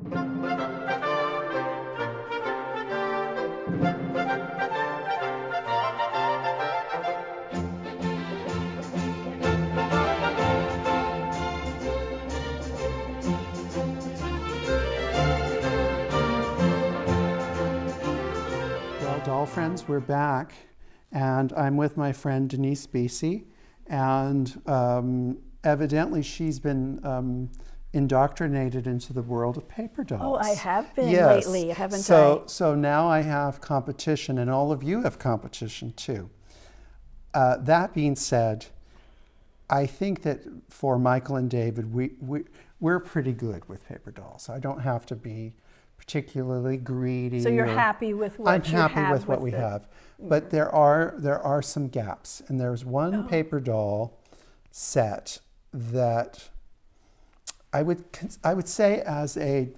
Well, doll friends, we're back, and I'm with my friend Denise Beasy, and evidently she's been indoctrinated into the world of paper dolls. Oh, I have been yes. lately, haven't I? So now I have competition, and all of you have competition too. That being said, I think that for Michael and David, we're pretty good with paper dolls. I don't have to be particularly greedy. So you're happy with what you have? I'm happy with what we have. But there are some gaps. And there's one paper doll set that I would say as I'm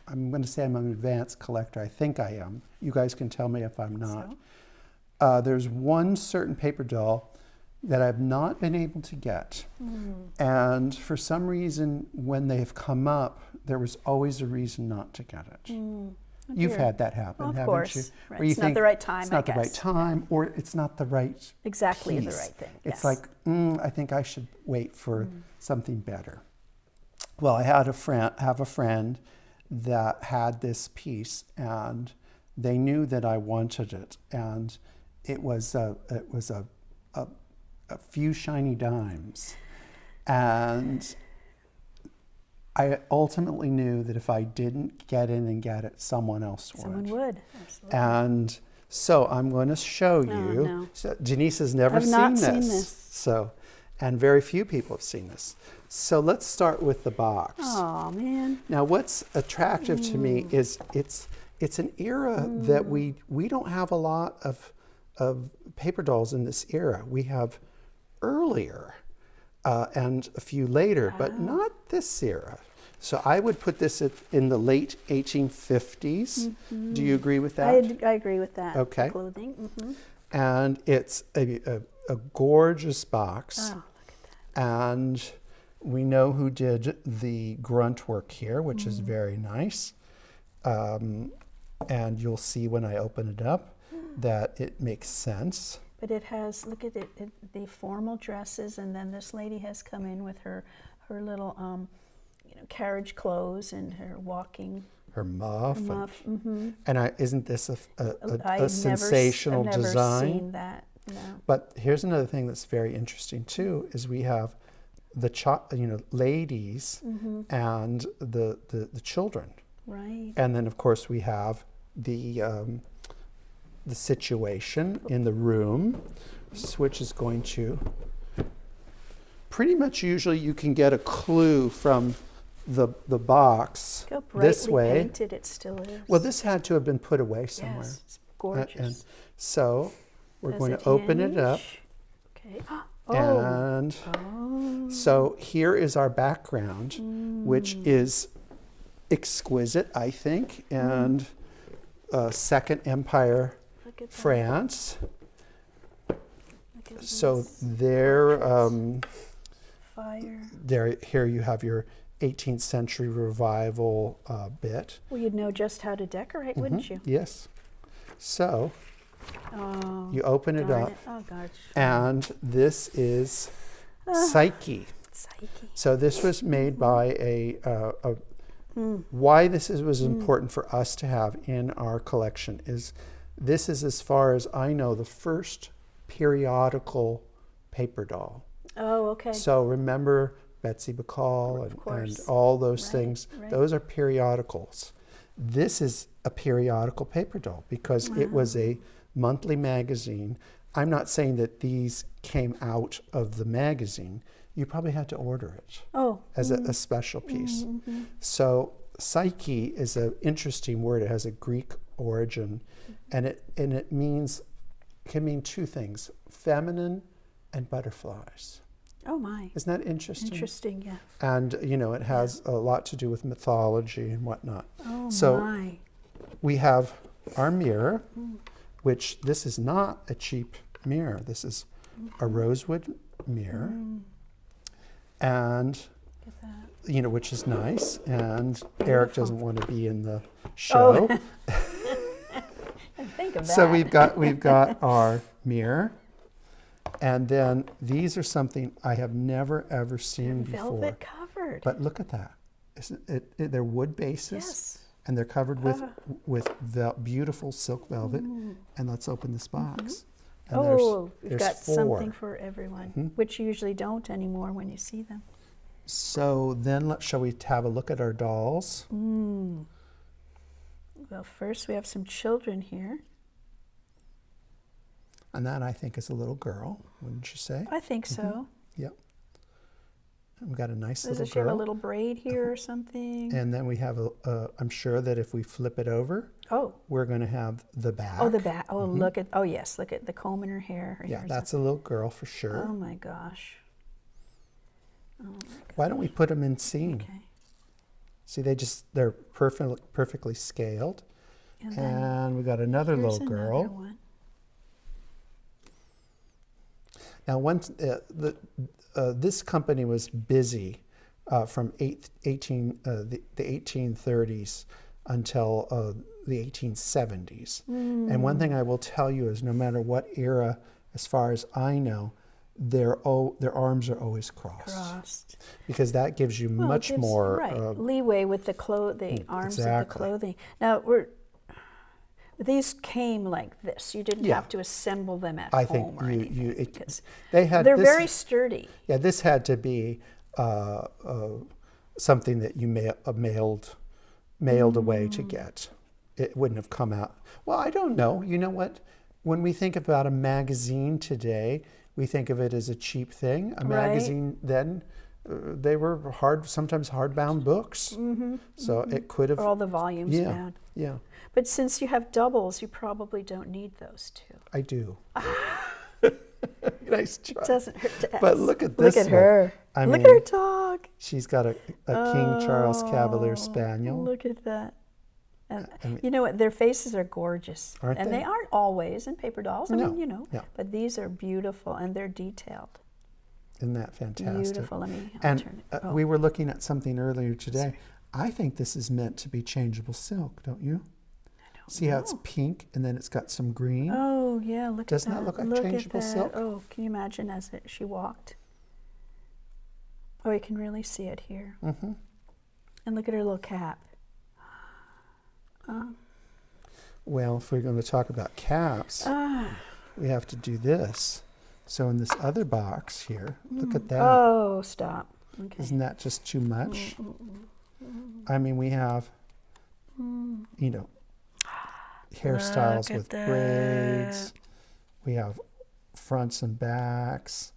going to say I'm an advanced collector. I think I am. You guys can tell me if I'm not. So? There's one certain paper doll that I've not been able to get. And for some reason, when they've come up, there was always a reason not to get it. You've had that happen, haven't course. you? Right. Where you it's think not the right time, it's not the right time, or it's not the right exactly piece. the right thing. It's yes. like, I think I should wait for something better. Well, I had have a friend that had this piece, and they knew that I wanted it, and it was a few shiny dimes, and I ultimately knew that if I didn't get in and get it, someone else would. Someone would, absolutely. And so I'm going to show you. No. So Denise has never I've seen not this. So, and very few people have seen this. So let's start with the box. Oh man! Now, what's attractive to me is it's an era that we don't have a lot of paper dolls in this era. We have earlier and a few later, but not this era. So I would put this in the late 1850s. Do you agree with that? I agree with that. Okay. Clothing. And it's a gorgeous box. Oh, look at that. And we know who did the grunt work here, which is very nice. And you'll see when I open it up that it makes sense. But it has, look at it, the formal dresses, and then this lady has come in with her little carriage clothes and her walking. Her muff. Mm-hmm. And isn't this a sensational I've never design? seen that. No. But here's another thing that's very interesting too, is we have the ladies and the children. Right. And then of course we have the situation in the room, which is going to pretty much, usually you can get a clue from the box Look how brightly this way. painted it still is. Well, this had to have been put away somewhere. Yes, it's gorgeous. And so we're Does going it to open it hinge? up. Okay. And so here is our background, which is exquisite, I think, and Second Empire Look at that. France. Look at So this. Fire. Here you have your 18th century revival bit. Well, you'd know just how to decorate, wouldn't you? Yes. So Oh, you open it darn up, it. Oh, gosh. and this is Psyche. Psyche. So this was made by why this was important for us to have in our collection is this is, as far as I know, the first periodical paper doll. Oh, okay. So remember Betsy Bacall and all those things. Right. Those are periodicals. This is a periodical paper doll because it was a monthly magazine. I'm not saying that these came out of the magazine. You probably had to order it as a special piece. So Psyche is an interesting word. It has a Greek origin, and it can mean two things: feminine and butterflies. Oh my. Isn't that interesting? Interesting, yeah. And it has a lot to do with mythology and whatnot. Oh so my. we have our mirror, which this is not a cheap mirror. This is a rosewood mirror. And you know, which is nice. And Eric doesn't want to be in the show. Think of that. So we've got our mirror. And then these are something I have never ever seen before. Velvet covered. But look at that. Isn't it, they're wood bases. Yes. And they're covered with beautiful silk velvet. And let's open this box. And we've got 4. something for everyone, which you usually don't anymore when you see them. So then shall we have a look at our dolls? Well, first we have some children here. And that, I think, is a little girl, wouldn't you say? I think so. Yep. And we've got a nice little Does she have a little braid here or something? And then we have I'm sure that if we flip it over, we're going to have the back. Oh, the back. Oh, look at, yes, look at the comb in her hair. Her Yeah, hair's that's a little girl for sure. Oh my gosh. Why don't we put them in scene? Okay. See, they're perfectly scaled. And we got another little girl. Another one. Now, this company was busy from the 1830s until the 1870s. And one thing I will tell you is no matter what era, as far as I know, their arms are always crossed. Because that gives you much more leeway with the arms of the clothing. Now, these came like this. You didn't have to assemble them at home or anything. They're very sturdy. Yeah, this had to be something that you mailed away to get. It wouldn't have come out. Well, I don't know. You know what? When we think about a magazine today, we think of it as a cheap thing. A magazine then, they were sometimes hardbound books. So it could have... all the volumes bound. Yeah. But since you have doubles, you probably don't need those two. I do. Nice try. It doesn't hurt to ask. But look at this. Look at her. Look at her dog. She's got a King Charles Cavalier Spaniel. Look at that. And you know what? Their faces are gorgeous. Aren't and they? they aren't always in paper dolls. I mean, you know. Yeah. But these are beautiful and they're detailed. Isn't that fantastic? Beautiful. Let me turn it. We were looking at something earlier today. Sorry. I think this is meant to be changeable silk, don't you? See how it's pink and then it's got some green? Oh, yeah, look at that. Doesn't that look like changeable silk? Oh, can you imagine as she walked? Oh, you can really see it here. And look at her little cap. Well, if we're going to talk about caps, we have to do this. So in this other box here, look at that. Oh, stop. Okay. Isn't that just too much? I mean, we have, you know, hairstyles with braids. We have fronts and backs.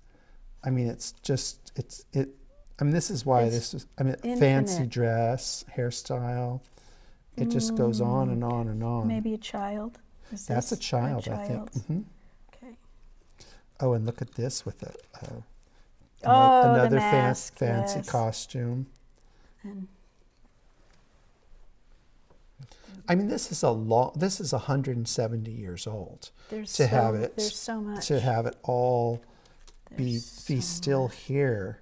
I mean, it's just, I mean, this is why this is, I mean, infinite. Fancy dress, hairstyle. It just goes on and on and on. Maybe a child. That's a child, I think. Okay. Oh, and look at this with another fancy costume. And I mean, this is 170 years old. There's to have it. There's so much. To have it all be still here.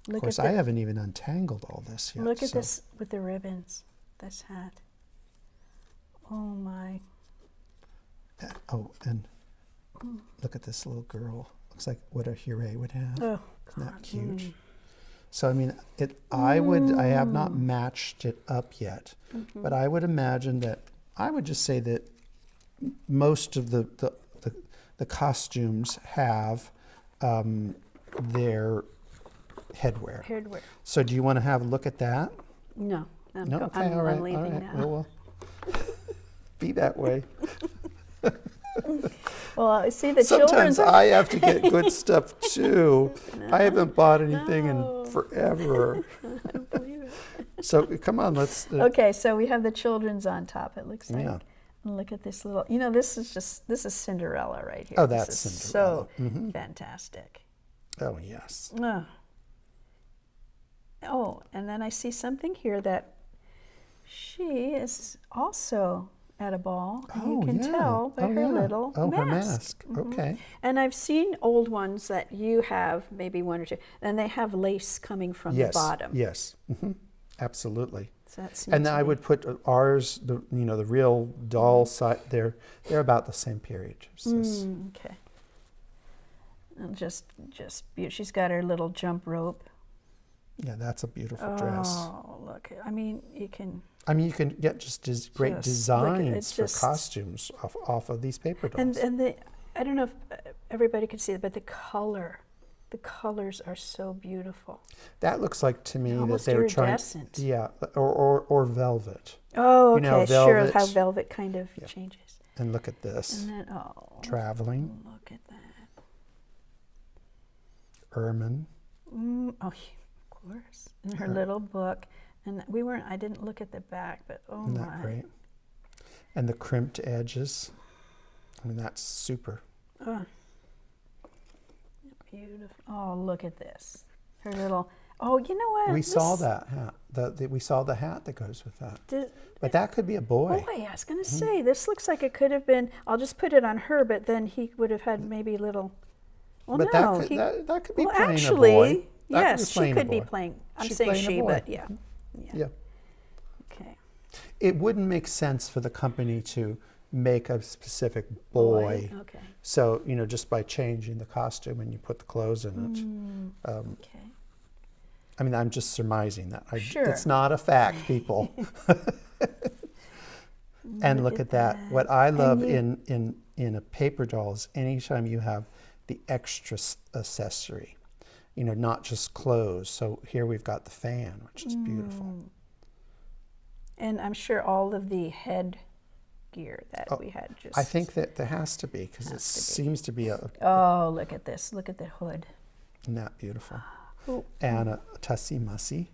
Of course, I haven't even untangled all this yet. Look at this with the ribbons. This hat. Oh my. Oh, and look at this little girl. Looks like what a Hire would have. Oh, isn't that cute? So I mean, I have not matched it up yet, but I would imagine that I would just say that most of the costumes have their headwear. So do you want to have a look at that? No. Okay, all right. I'm leaving now. Well, be that way. Well, see, the sometimes I have to get good stuff too. I haven't bought anything in forever. I don't believe it. So come on, let's. Okay, so we have the children's on top. It looks like. Yeah. And look at this little. You know, this is Cinderella right here. Oh, that's Cinderella. So fantastic. Oh yes. Oh, and then I see something here that she is also at a ball. And you can tell by her little mask. Her mask. Okay. And I've seen old ones that you have, maybe one or two, and they have lace coming from the bottom. Yes. Absolutely. So and then I would put ours, the real doll side. They're about the same period. Okay. And just beautiful. She's got her little jump rope. Yeah, that's a beautiful dress. Oh, look! I mean, you can get just great designs for costumes off of these paper dolls. And I don't know if everybody could see it, but the colors are so beautiful. That looks like to me that they were trying, or velvet. Oh, okay, sure. How velvet kind of changes. And look at this. And then traveling. Look at that. Ermine. Of course. In her little book, and I didn't look at the back, but Isn't that great? And the crimped edges. I mean, that's super. Beautiful. Oh, look at this. Her little. Oh, you know what? We saw that hat. We saw the hat that goes with that. But that could be a boy. Boy, I was going to say, this looks like it could have been. I'll just put it on her, but then he would have had maybe little. Well, but no, that could be playing actually, a boy. Yes, she could be playing. I'm saying she, but yeah. Okay. It wouldn't make sense for the company to make a specific boy. Okay. So, just by changing the costume and you put the clothes in it. Okay. I mean, I'm just surmising that. Sure. It's not a fact, people. And look at that. What I love in a paper doll is anytime you have the extra accessory, not just clothes. So here we've got the fan, which is beautiful. And I'm sure all of the head gear that we had just. I think that there has to be, because it seems to be a. Oh, look at this! Look at the hood. Isn't that beautiful? And a tussy mussy.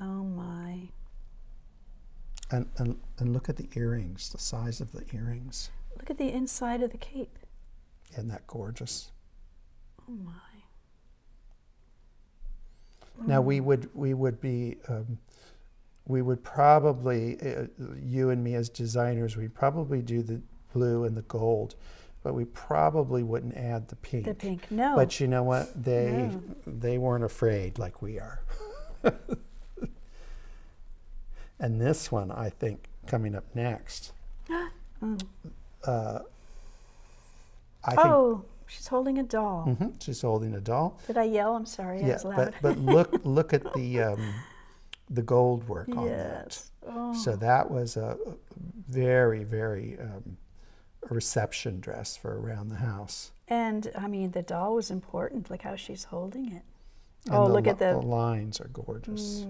Oh my! And look at the earrings, the size of the earrings. Look at the inside of the cape. Isn't that gorgeous? Oh my! Now we would probably, you and me as designers, we'd probably do the blue and the gold, but we probably wouldn't add the pink. The pink, no. But you know what? They weren't afraid like we are. And this one, I think, coming up next. She's holding a doll. She's holding a doll. Did I yell? I'm sorry, I was loud. but look at the gold work on that. Oh. So that was a very, very reception dress for around the house. And I mean, the doll was important. Look how she's holding it. And look at the lines are gorgeous.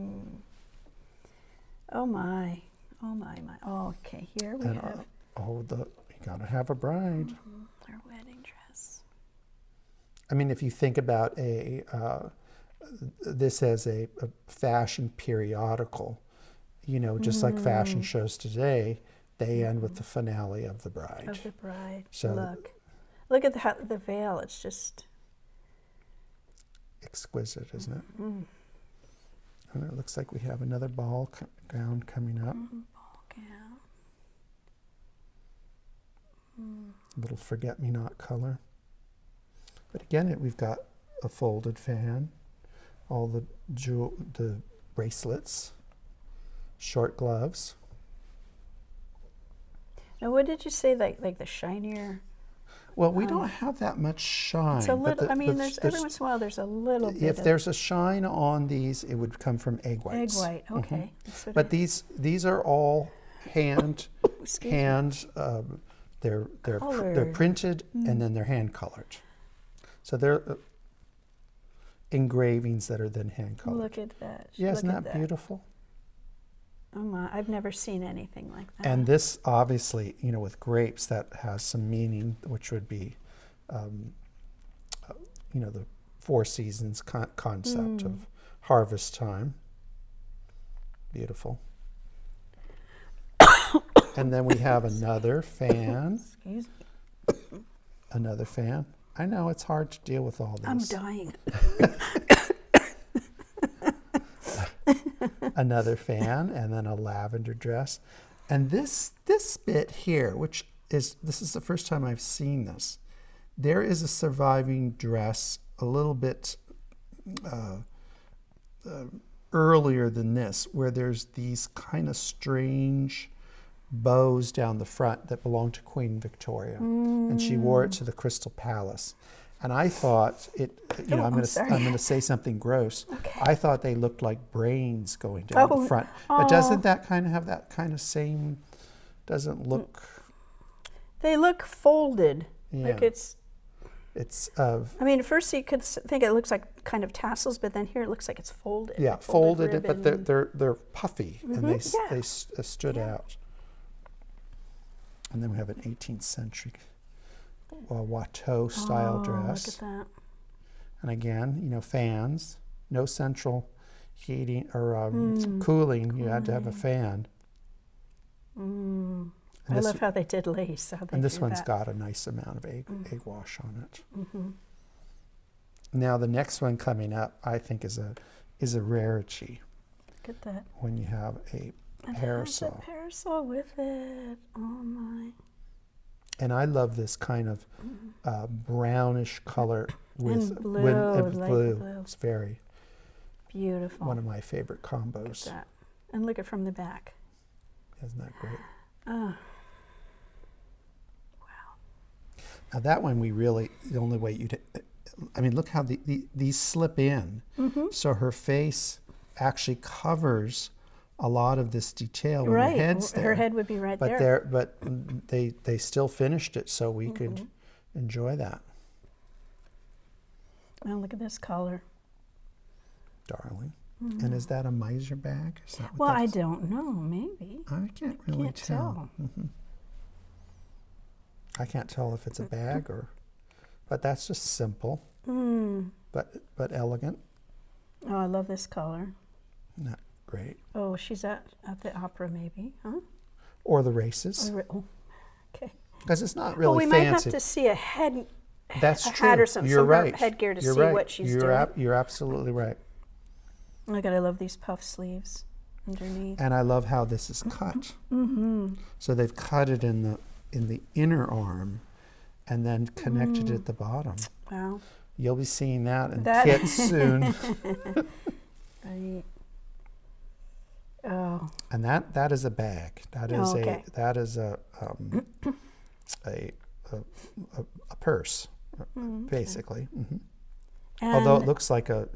Oh my! Oh my! Oh, okay, here we have. You gotta have a bride. Her wedding dress. I mean, if you think about this as a fashion periodical, just like fashion shows today, they end with the finale of the bride. Of the bride. So look at the veil. It's just exquisite, isn't it? And it looks like we have another ball gown coming up. Ball gown. Little forget-me-not color. But again, we've got a folded fan, all the bracelets, short gloves. Now, what did you say? Like the shinier. Well, we don't have that much shine. It's a little. There's every once in a while there's a little bit. If there's a shine on these, it would come from egg whites. Egg white, okay. But these are all hand. They're printed and then they're hand colored. So they're engravings that are then hand colored. Look at that. Yeah, isn't that beautiful? Oh my! I've never seen anything like that. And this, obviously, with grapes, that has some meaning, which would be, the four seasons concept of harvest time. Beautiful. And then we have another fan. Excuse me. Another fan. I know it's hard to deal with all this. I'm dying. Another fan, and then a lavender dress. And this bit here, this is the first time I've seen this. There is a surviving dress a little bit earlier than this, where there's these kind of strange bows down the front that belonged to Queen Victoria, and she wore it to the Crystal Palace. And I thought I'm going to say something gross. Okay. I thought they looked like brains going down the front. But doesn't that kind of have that kind of same? Doesn't look. They look folded. Yeah. Like it's. I mean, at first you could think it looks like kind of tassels, but then here it looks like it's folded. Yeah, like folded, but they're puffy, and they stood out. And then we have an 18th century Watteau style dress. Look at that. And again, fans, no central heating or cooling. You had to have a fan. I love how they did lace. And this one's got a nice amount of egg wash on it. Now the next one coming up, I think, is a rarity. Look at that. When you have a parasol. It has a parasol with it. Oh my. And I love this kind of brownish color with blue. It's very beautiful. One of my favorite combos. Look at that. And look at from the back. Isn't that great? Oh. Now that one the only way look how these slip in. So her face actually covers a lot of this detail when her head's there. Her head would be right there. But they still finished it so we could enjoy that. Now look at this color. Darling. And is that a miser bag? Well, I don't know. Maybe. I can't really tell. I can't tell if it's a bag but that's just simple, but elegant. Oh, I love this color. Not great. Oh, she's at the opera, maybe, huh? Or the races. Okay. Because it's not really fancy. Well, we might have to see a head. That's true. Hat or some You're right. headgear to You're see right. what she's doing. You're absolutely right. Look at, I love these puff sleeves underneath. And I love how this is cut. So they've cut it in the inner arm, and then connected it at the bottom. Wow. You'll be seeing that in kits soon. Right. Oh. And that is a bag. That is a purse, basically. Although it looks like a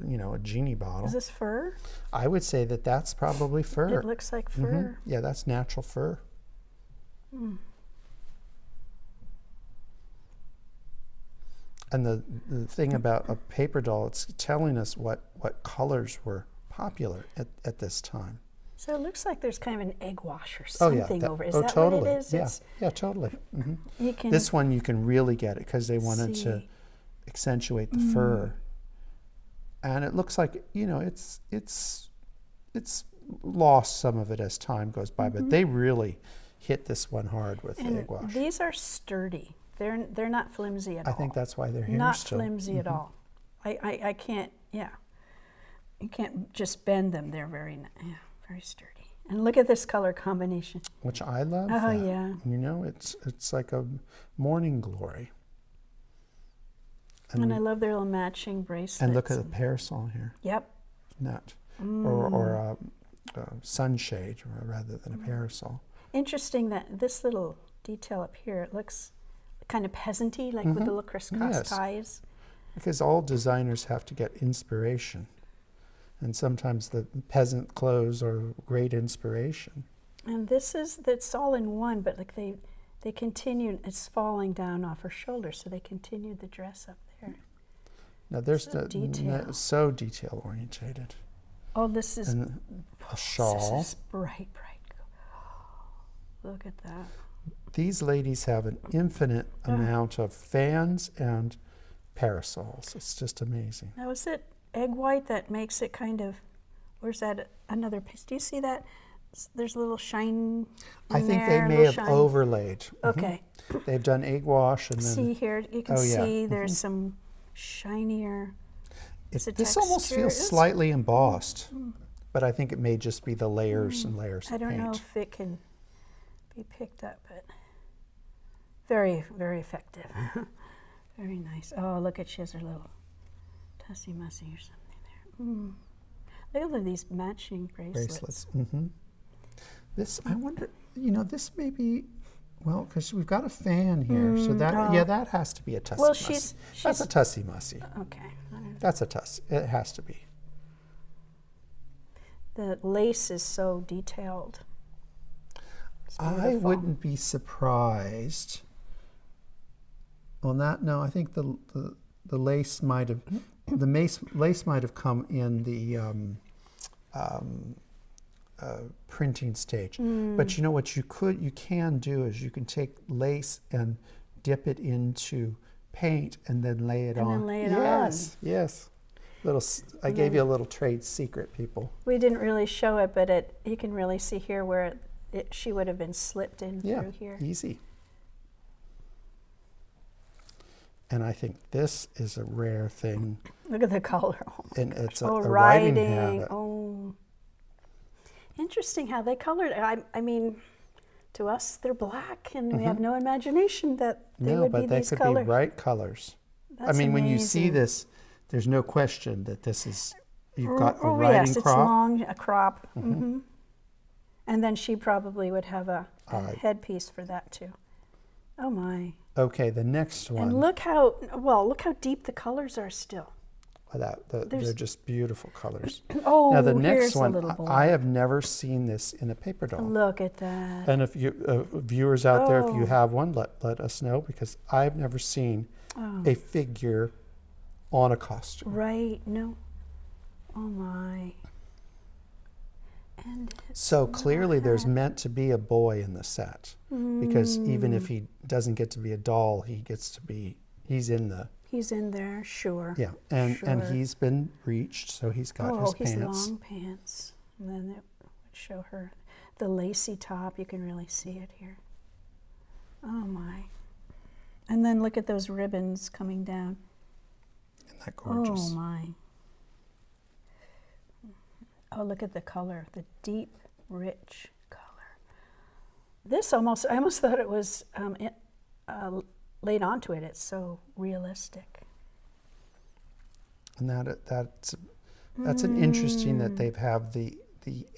genie bottle. Is this fur? I would say that's probably fur. It looks like fur. Yeah, that's natural fur. And the thing about a paper doll, it's telling us what colors were popular at this time. So it looks like there's kind of an egg wash or something over it. Is that totally. what it is? Yeah, totally. This one you can really get it because they wanted to accentuate the fur. And it looks like, it's lost some of it as time goes by, but they really hit this one hard with egg wash. These are sturdy. They're not flimsy at all. I think that's why they're here not still. Not flimsy at all. I can't, you can't just bend them. They're very sturdy. And look at this color combination. Which I love. Oh, yeah. It's like a morning glory. And I love their little matching bracelets. And look at the parasol here. Yep. Nut. Or a sunshade rather than a parasol. Interesting that this little detail up here, it looks kind of peasant-y, like with the little crisscross ties. Because all designers have to get inspiration. And sometimes the peasant clothes are great inspiration. And it's all in one, but like they continued, it's falling down off her shoulder, so they continued the dress up there. Now there's so detail orientated. Oh, this is a shawl. This is bright. Look at that. These ladies have an infinite amount of fans and parasols. It's just amazing. Now, is it egg white that makes it kind of, where's that another piece? Do you see that? There's a little shine. I think they may have overlaid. Okay. They've done egg wash and then. See here, you can see there's some shinier. This almost feels slightly embossed, but I think it may just be the layers and layers of paint. I don't know if it can. be picked up, but very, very effective. Very nice. Oh, look at, she has her little tussy mussy or something there. Look at all these matching bracelets. This, I wonder, this may be, well, because we've got a fan here, so that, yeah, that has to be a tussy mussy. That's a tussy mussy. Okay. That's a tussy. It has to be. The lace is so detailed. I wouldn't be surprised on that. No, I think the lace might have lace might have come in the printing stage. But you know what you can do is you can take lace and dip it into paint and then lay it on. Yes. I gave you a little trade secret, people. We didn't really show it, but you can really see here where she would have been slipped in through here. Easy. And I think this is a rare thing. Look at the color. And it's a writing habit. Oh, interesting how they colored it. I mean, to us, they're black, and we have no imagination that they would be these colors. No, but they could be bright colors. That's amazing. When you see this, there's no question that this is, you've got a writing crop. Yes, it's long, a crop. And then she probably would have a headpiece for that too. Oh my. Okay, the next one. And look how deep the colors are still. They're just beautiful colors. Oh, now the next one, a little I have never seen this in a paper doll. Look at that. And if you viewers out there, if you have one, let us know, because I've never seen a figure on a costume. Right? No. Oh my. And so clearly there's meant to be a boy in the set, because even if he doesn't get to be a doll, he's in there, sure. Yeah, and he's been breeched, so he's got his pants. Oh, his long pants. And then it would show her the lacy top. You can really see it here. Oh my. And then look at those ribbons coming down. Isn't that gorgeous? Oh my. Oh, look at the color, the deep, rich color. This I almost thought it was laid onto it. It's so realistic. And that's an interesting that they have the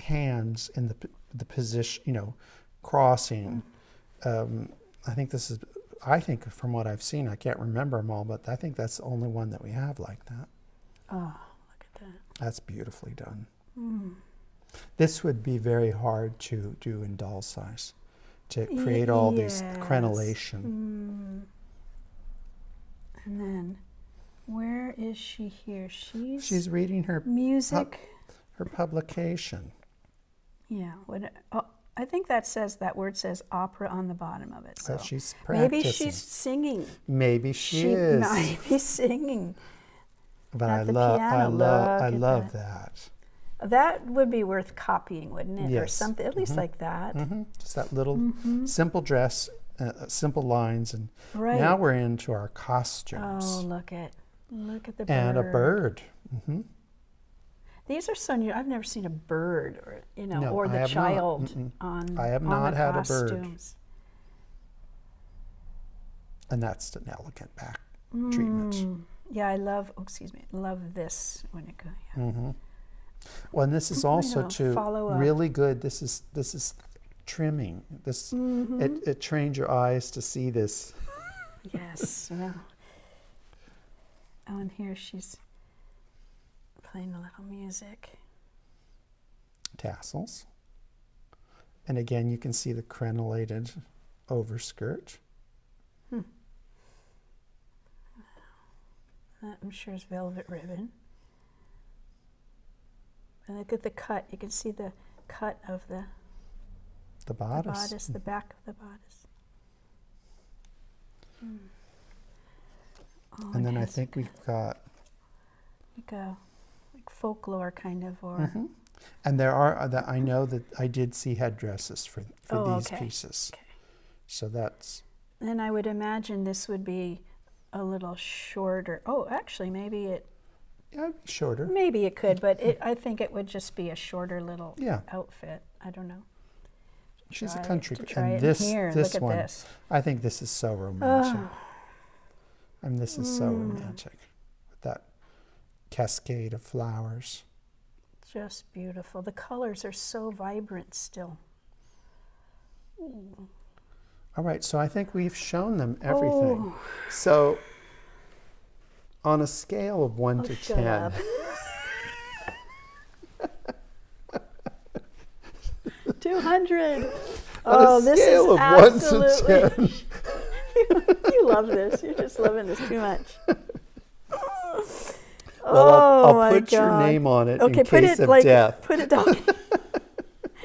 hands in the position, crossing. I think from what I've seen, I can't remember them all, but I think that's the only one that we have like that. Oh, look at that. That's beautifully done. This would be very hard to do in doll size, to create all these crenellation. And then, where is she here? She's reading her music, her publication. Yeah. I think that word says opera on the bottom of it. So she's practicing. Maybe she's singing. Maybe she is. Might be singing. But I love that. That would be worth copying, wouldn't it? Yes. Or something, at least like that. Just that little simple dress, simple lines, and now we're into our costumes. Oh, look at the bird. And a bird. These are so new. I've never seen a bird, or No, or the child on. I have not had costumes. a bird. And that's an elegant back treatment. Yeah, I love. Oh, excuse me. Love this when it goes. Well, and this is also really good. This is trimming. This it trains your eyes to see this. Yes. Well. Oh, and here she's playing a little music. Tassels. And again, you can see the crenellated overskirt. That I'm sure is velvet ribbon. And look at the cut. You can see the cut of the bodice, the back of the bodice. Oh, and then I think we've got like folklore kind of, or. And there are I know that I did see headdresses for these pieces. Okay. So that's. And I would imagine this would be a little shorter. Oh, actually, maybe it. Yeah, shorter. Maybe it could, but I think it would just be a shorter little outfit. I don't know. She's a country girl. And this look one, at this. I think this is so romantic. I mean, this is so romantic with that cascade of flowers. Just beautiful. The colors are so vibrant still. All right, so I think we've shown them everything. So on a scale of 1 to 10. 200. On a scale of 1 to 10. You love this. You're just loving this too much. Well, I'll put your name on it in case of death. Put it down.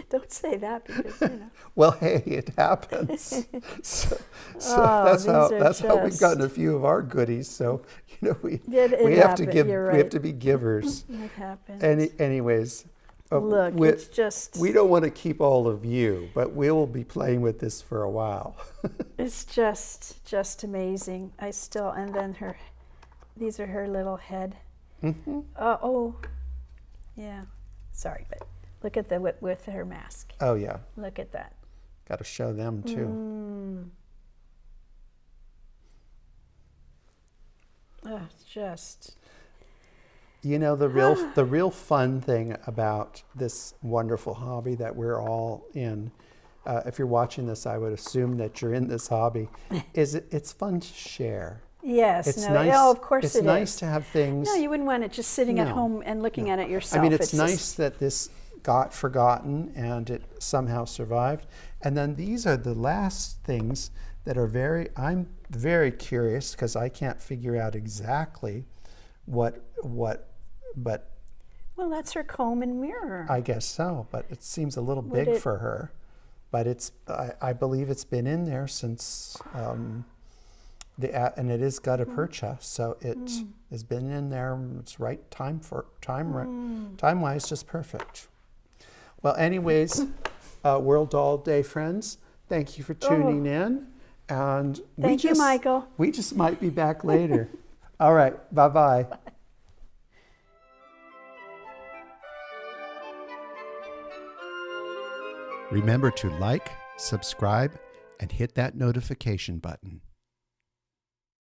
Don't say that because, you know. Well, hey, it happens. So that's how we've gotten a few of our goodies. So, you know, we have to give. We have to be givers. It happens. Anyways, look, it's just. We don't want to keep all of you, but we will be playing with this for a while. It's just amazing. And then these are her little head. Mm-hmm. Yeah. Sorry, but look at with her mask. Oh yeah. Look at that. Got to show them too. It's just. You know, the real fun thing about this wonderful hobby that we're all in, if you're watching this, I would assume that you're in this hobby, is it's fun to share. Yes, it's nice. Of course it's nice to have things. No, you wouldn't want it just sitting at home and looking at it yourself. I mean, it's nice that this got forgotten and it somehow survived. And then these are the last things that are I'm very curious because I can't figure out exactly what, but. Well, that's her comb and mirror. I guess so, but it seems a little big for her. But I believe it's been in there since, and it is gutta percha, so it has been in there. It's right time-wise, just perfect. Well, anyways, World Doll Day friends, thank you for tuning in, and thank you, Michael. We just might be back later. All right, bye-bye. Remember to like, subscribe, and hit that notification button.